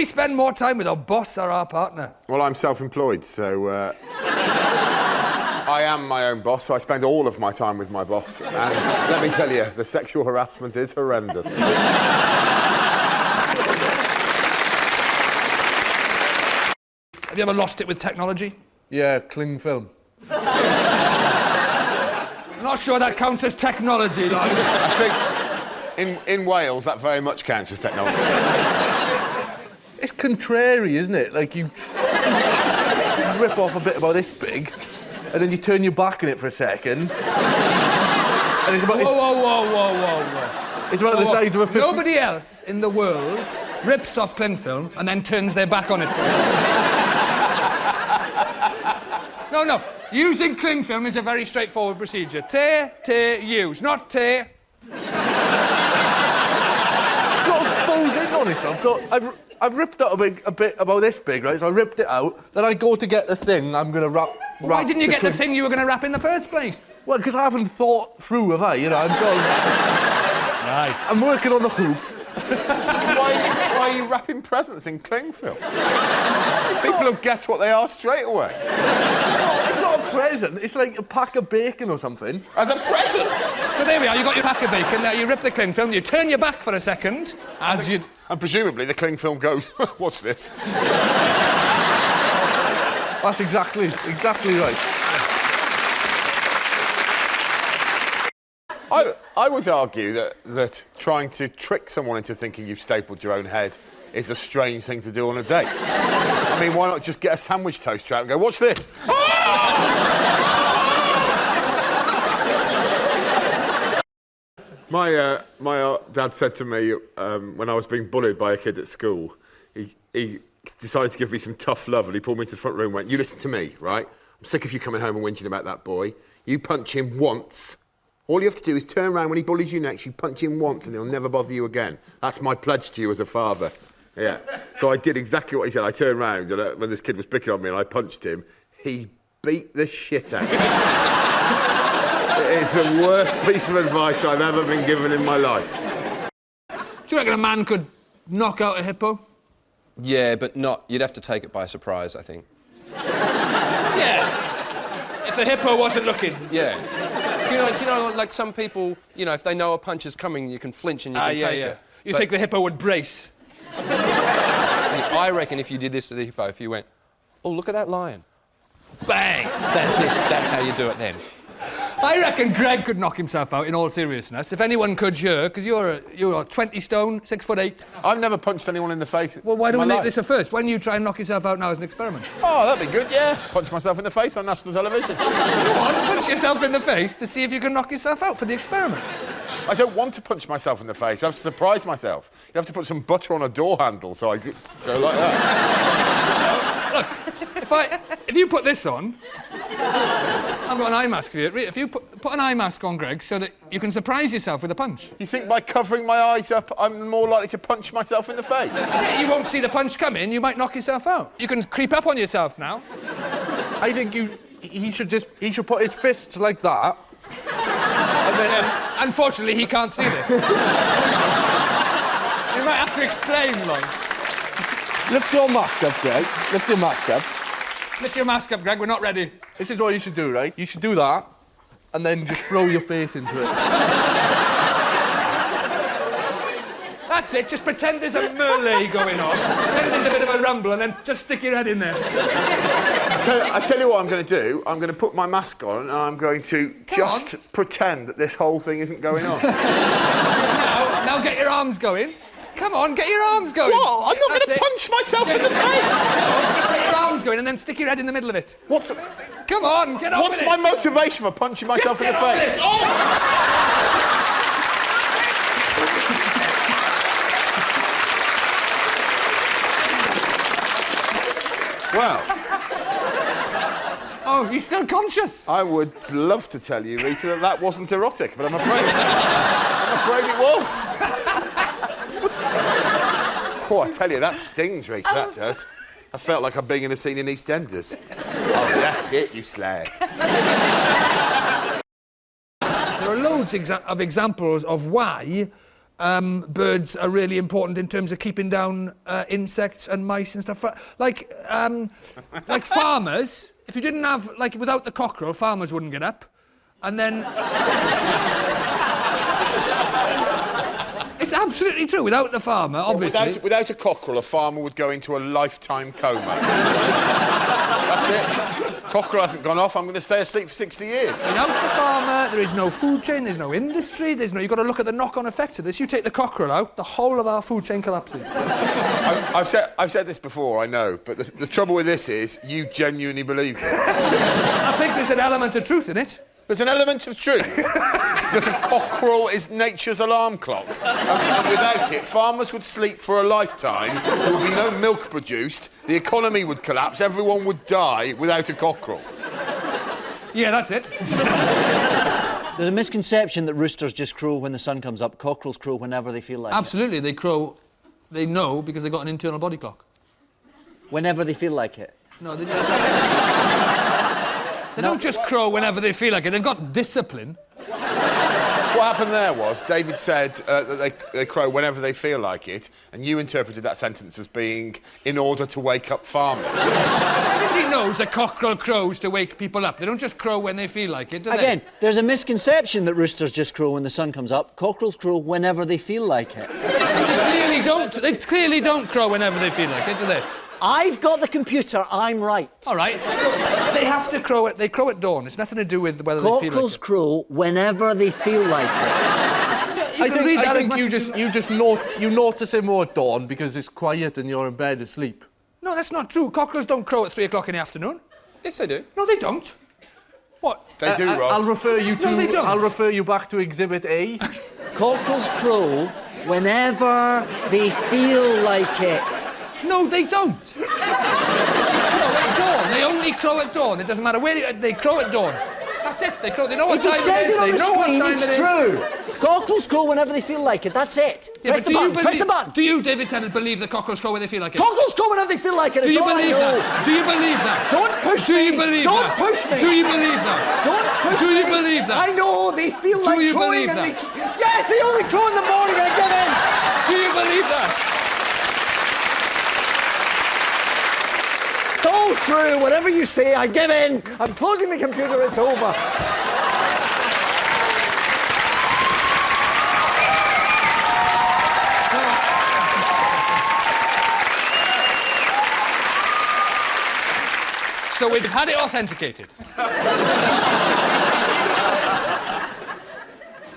we spend more time with our boss or our partner? Well, I'm self-employed, so... I am my own boss, so I spend all of my time with my boss. And let me tell you, the sexual harassment is horrendous. Have you ever lost it with technology? Yeah, cling film. I'm not sure that counts as technology, like. I think in Wales, that very much counts as technology. It's contrary, isn't it? Like, you rip off a bit about this big, and then you turn your back on it for a second. And it's about... Whoa. It's about the size of a 50... Nobody else in the world rips off cling film and then turns their back on it. No. Using cling film is a very straightforward procedure. Tear, use. Not tear. Sort of folds in on itself. So I've ripped out a bit about this big, right? So I ripped it out. Then I go to get the thing I'm going to wrap... Why didn't you get the thing you were going to wrap in the first place? Well, because I haven't thought through, have I? You know, I'm sort of... Right. I'm working on the hoof. Why are you wrapping presents in cling film? People will guess what they are straight away. It's not a present. It's like a pack of bacon or something. As a present? So there we are. You got your pack of bacon. There, you rip the cling film. You turn your back for a second, as you... And presumably the cling film goes, what's this? That's exactly right. I would argue that trying to trick someone into thinking you've stapled your own head is a strange thing to do on a date. I mean, why not just get a sandwich toaster out and go, watch this? My dad said to me when I was being bullied by a kid at school, he decided to give me some tough love and he pulled me to the front room and went, you listen to me, right? I'm sick of you coming home and whinging about that boy. You punch him once. All you have to do is turn around when he bullies you next, you punch him once and he'll never bother you again. That's my pledge to you as a father. Yeah. So I did exactly what he said. I turned round and when this kid was picking on me and I punched him, he beat the shit out of me. It is the worst piece of advice I've ever been given in my life. Do you reckon a man could knock out a hippo? Yeah, but not... You'd have to take it by surprise, I think. Yeah. If the hippo wasn't looking. Yeah. Do you know, like some people, you know, if they know a punch is coming, you can flinch and you can take it. You think the hippo would brace? I reckon if you did this to the hippo, if you went, oh, look at that lion. Bang! That's it. That's how you do it then. I reckon Greg could knock himself out in all seriousness. If anyone could here, because you're 20 stone, 6'8". I've never punched anyone in the face. Well, why don't we make this a first? When you try and knock yourself out now as an experiment? Oh, that'd be good, yeah. Punch myself in the face on national television. Go on, punch yourself in the face to see if you can knock yourself out for the experiment. I don't want to punch myself in the face. I have to surprise myself. You have to put some butter on a door handle so I go like that. Look, if you put this on... I've got an eye mask for you. If you put an eye mask on, Greg, so that you can surprise yourself with a punch. You think by covering my eyes up, I'm more likely to punch myself in the face? Yeah, you won't see the punch coming, you might knock yourself out. You can creep up on yourself now. I think he should put his fists like that. And then, unfortunately, he can't see this. You might have to explain, like. Lift your mask up, Greg. Lift your mask up. Lift your mask up, Greg. We're not ready. This is what you should do, right? You should do that, and then just throw your face into it. That's it. Just pretend there's a melee going on. Pretend there's a bit of a rumble, and then just stick your head in there. I tell you what I'm going to do. I'm going to put my mask on, and I'm going to pretend that this whole thing isn't going on. Now get your arms going. Come on, get your arms going. What? I'm not going to punch myself in the face. Get your arms going and then stick your head in the middle of it. Come on, get on with it. What's my motivation for punching myself in the face? Well. Oh, he's still conscious. I would love to tell you, Rita, that wasn't erotic, but I'm afraid it was. Oh, I tell you, that stings, Rita, that does. I felt like I'm being in a scene in EastEnders. Oh, that's it, you slag. There are loads of examples of why birds are really important in terms of keeping down insects and mice and stuff. Like farmers, if you didn't have, like, without the cockerel, farmers wouldn't get up. And then... It's absolutely true. Without the farmer, obviously... Without a cockerel, a farmer would go into a lifetime coma. That's it. Cockerel hasn't gone off. I'm going to stay asleep for 60 years. Without the farmer, there is no food chain, there's no industry, you've got to look at the knock-on effects of this. You take the cockerel out, the whole of our food chain collapses. I've said this before, I know, but the trouble with this is you genuinely believe it. I think there's an element of truth in it. There's an element of truth. That a cockerel is nature's alarm clock. And without it, farmers would sleep for a lifetime, there would be no milk produced, the economy would collapse, everyone would die without a cockerel. Yeah, that's it. There's a misconception that roosters just crow when the sun comes up. Cockerels crow whenever they feel like Absolutely, they crow. They know because they've got an internal body clock. it. Whenever they feel like it. No, they don't. They don't just crow whenever they feel like it. They've got discipline. What happened there was, David said that they crow whenever they feel like it, and you interpreted that sentence as being in order to wake up farmers. Everybody knows a cockerel crows to wake people up. They don't just crow when they feel like it, do they? Again, there's a misconception that roosters just crow when the sun comes up. Cockerels crow whenever they feel like it. They clearly don't crow whenever they feel like it, do they? I've got the computer, I'm right. All right. They have to crow at... They crow at dawn. It's nothing to do with whether they feel like it. Cockerels crow whenever they feel like it. You can read that as much you notice it more at dawn because it's quiet and you're in bed asleep. No, that's not true. Cockerels don't crow at 3 o'clock in the afternoon. Yes, they do. No, they don't. What? They do, Rob. I'll refer you to... No, they don't. I'll refer you back to Exhibit A. Cockerels crow whenever they feel like it. No, they don't. They crow at dawn. They only crow at dawn. It doesn't matter where they crow at dawn. That's it. They crow. They know what If time it says it is. it on They the know what screen, time it it's is. true. Cockerels crow whenever they feel like it. That's it. Yeah, Press but the button. Press the button. Do you, David Tennant, believe that cockerels crow when they feel like it? Cockerels crow whenever they feel like it. Do It's you all I believe know. that? Do you believe that? Don't push Do me. you believe Don't that? push me. Do you believe that? Don't push Do me. you believe that? I know they feel Do like you crowing believe and that? Yes, they only crow in the morning. I give in. Do you believe that? It's all true. Whatever you say, I give in. I'm closing the computer. It's over. So we've had it authenticated.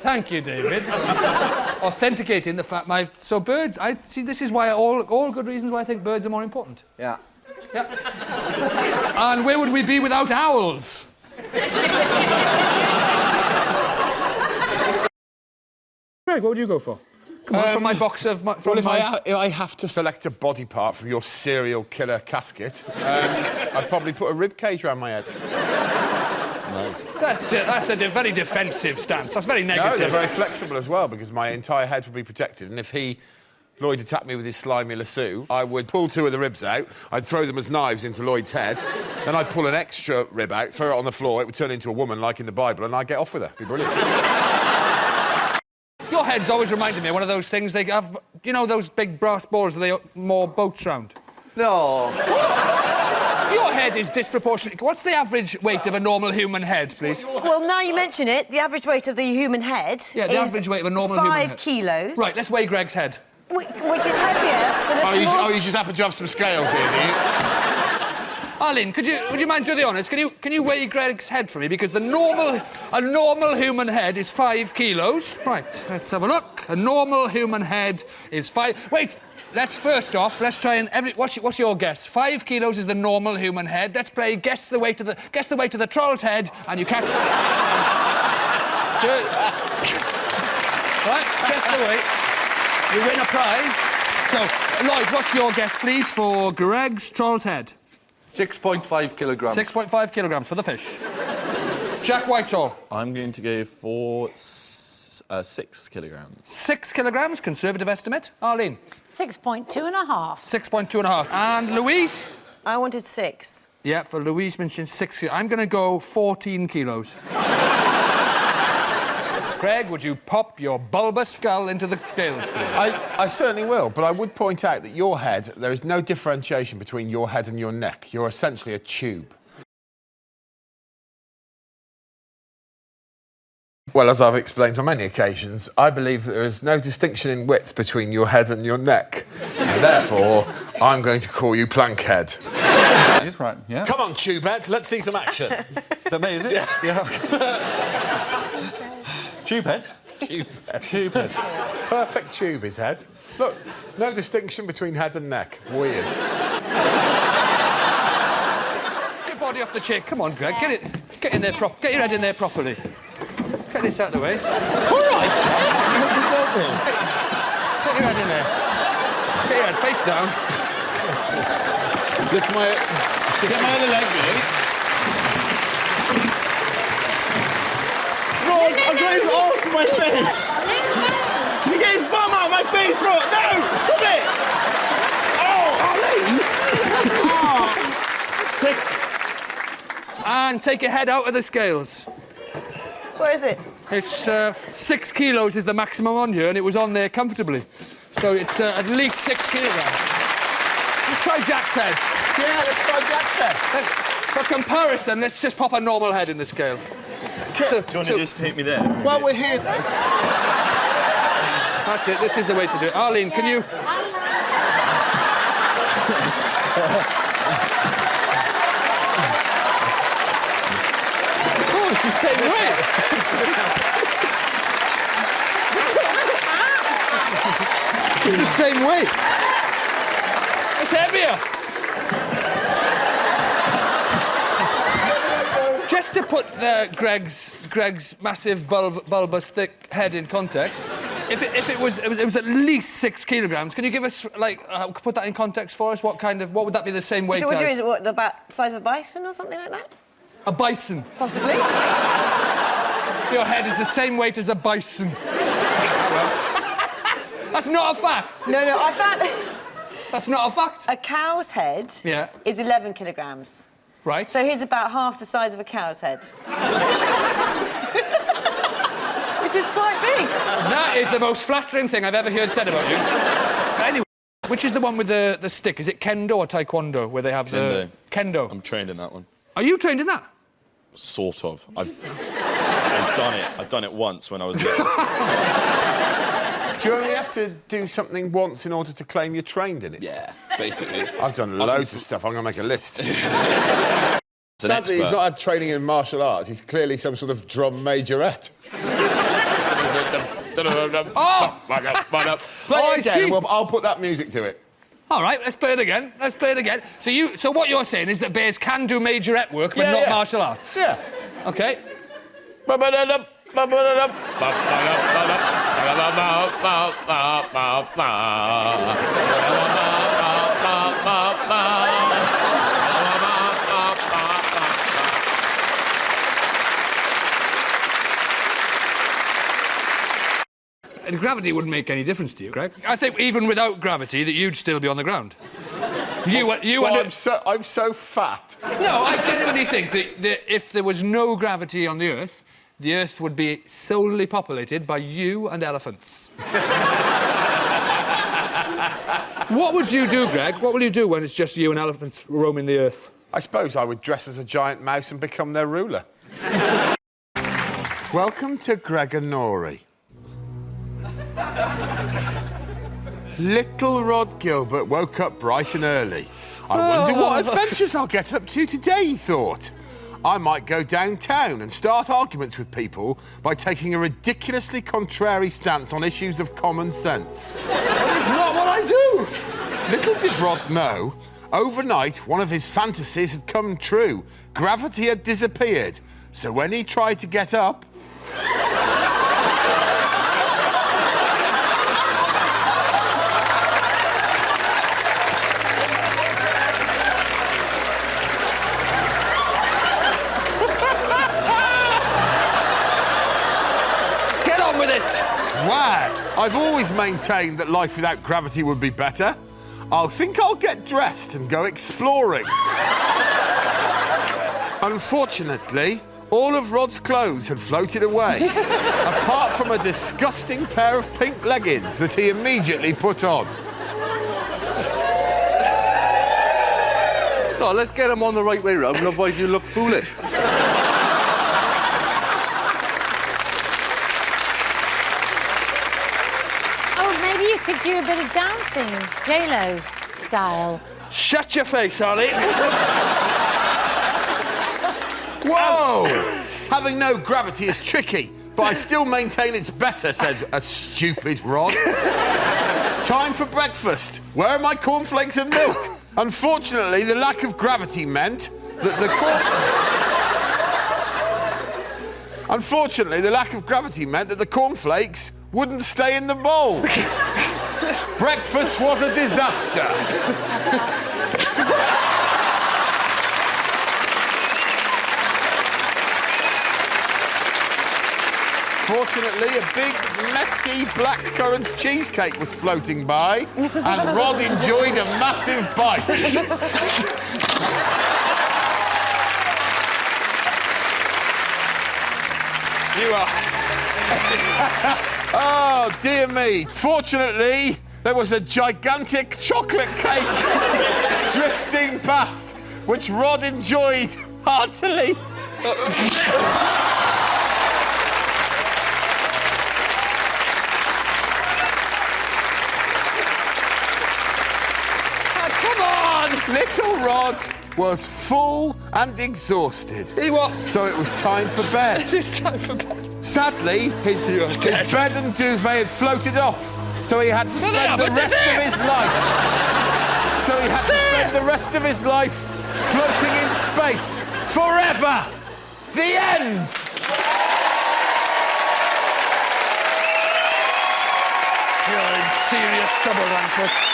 Thank you, David. Authenticating the fact so birds. I see. This is why all good reasons why I think birds are more important. Yeah. Yeah. And where would we be without owls? Greg, what would you go for? Come on, from my box of... If I have to select a body part from your serial killer casket, I'd probably put a rib cage around my head. Nice. That's a very defensive stance. That's very No, negative. they're very flexible as well, because my entire head would be protected, and if Lloyd attacked me with his slimy lasso, I would pull 2 of the ribs out, I'd throw them as knives into Lloyd's head, then I'd pull an extra rib out, throw it on the floor, it would turn into a woman like in the Bible, and I'd get off with her. It'd be brilliant. Your head's always reminded me of one of those things they have... You know those big brass balls that they moor boats round? No. Your head is disproportionate. What's the average weight of a normal human head, please? Well, now you mention it, the average weight of the human head Yeah, the is average weight of a normal human head. 5 kilos. Right, let's weigh Greg's head. Which is heavier than a small... You just happen to have some scales here, do you? Arlene, would you mind do the honours? Can you weigh Greg's head for me? Because a normal human head is 5 kilos. Right, let's have a look. A normal human head is 5... Wait, let's try and... What's your guess? 5 kilos is the normal human head. Let's play guess the weight of the troll's head, and you catch... Good. Right, guess the weight. You win a prize. So, Lloyd, what's your guess, please, for Greg's troll's head? 6.5 kilograms. 6.5 kilograms for the fish. Jack Whitehall. I'm going to go for 6 kilograms. 6 kilograms, conservative estimate. Arlene. 6.2 and a half. 6.2 and a half. And Louise? I wanted 6. Yeah, for Louise mentioned 6 kilos. I'm going to go 14 kilos. Greg, would you pop your bulbous skull into the scales, please? I certainly will, but I would point out that your head, there is no differentiation between your head and your neck. You're essentially a tube. Well, as I've explained on many occasions, I believe that there is no distinction in width between your head and your neck. And therefore, I'm going to call you Plankhead. He's right, yeah. Come on, Tubehead, let's see some action. Is that me, is it? Yeah. Tubehead? Tubehead. Perfect tube, his head. Look, no distinction between head and neck. Weird. Get your body off the chair. Come on, Greg. Get in there Get your head in there properly. Get this out of the way. All right, Jack. You just help me. Get your head in there. Get your head face down. Get my other leg, really. Rod, I've got his arse in my face. Can you get his bum out of my face, Rod? No! Stop it! Oh, Ali! 6. And take your head out of the scales. What is it? It's 6 kilos is the maximum on you, and it was on there comfortably. So it's at least 6 kilograms. Let's try Jack's head. Yeah, let's try Jack's head. For comparison, let's just pop a normal head in the scale. Do you want to just hit me there? Well, we're here, though. That's it. This is the way to do it. Arlene, can you... Oh, it's the same weight. It's the same weight. It's heavier. Just to put Greg's massive bulbous thick head in context, if it was at least 6 kilograms, can you give us put that in context for us? What would that be the same weight So what as? do you is it what, about size of a bison or something like that? A bison. Possibly. Your head is the same weight as a bison. That's not a fact. No, I found That's not a fact. a cow's head is 11 kilograms. Right. So he's about half the size of a cow's head. Which is quite big. That is the most flattering thing I've ever heard said about you. Anyway, which is the one with the stick? Is it kendo or taekwondo where they have the... Kendo. I'm trained in that one. Are you trained in that? Sort of. I've done it. I've done it once when I was little. Do you only have to do something once in order to claim you're trained in it? Yeah, basically. I've done loads of stuff. I'm going to make a list. Sadly, he's not had training in martial arts. He's clearly some sort of drum majorette. Oh! Play I it again, see. and I'll put that music to it. All right, let's play it again. So what you're saying is that bears can do majorette work, but not martial arts? Yeah. OK. And gravity wouldn't make any difference to you, Greg. I think even without gravity, that you'd still be on the ground. I'm so fat. No, I genuinely think that if there was no gravity on the Earth would be solely populated by you and elephants. What would you do, Greg? What will you do when it's just you and elephants roaming the Earth? I suppose I would dress as a giant mouse and become their ruler. Welcome to Greg and Nori. Little Rhod Gilbert woke up bright and early. I wonder what adventures I'll get up to today, he thought. I might go downtown and start arguments with people by taking a ridiculously contrary stance on issues of common sense. That's not what I do! Little did Rhod know, overnight one of his fantasies had come true. Gravity had disappeared, so when he tried to get up... Swag! I've always maintained that life without gravity would be better. I'll get dressed and go exploring. Unfortunately, All of Rod's clothes had floated away, apart from a disgusting pair of pink leggings that he immediately put on. No, let's get him on the right way round, otherwise you look foolish. Oh, maybe you could do a bit of dancing, J-Lo style. Shut your face, Ollie. Whoa! Having no gravity is tricky, but I still maintain it's better, said a stupid Rod. Time for breakfast. Where are my cornflakes and milk? Unfortunately, the lack of gravity meant that the cornflakes wouldn't stay in the bowl. Breakfast was a disaster. Fortunately, a big, messy blackcurrant cheesecake was floating by, and Rod enjoyed a massive bite. You are. Oh, dear me. Fortunately, there was a gigantic chocolate cake drifting past, which Rod enjoyed heartily. Come on! Little Rod was full and exhausted. He was. So it was time for bed. It's time for bed. Sadly, his bed and duvet had floated off, so he had to spend the rest of his life. So he had to spend the rest of his life floating in space forever. The end. You're in serious trouble, Langford.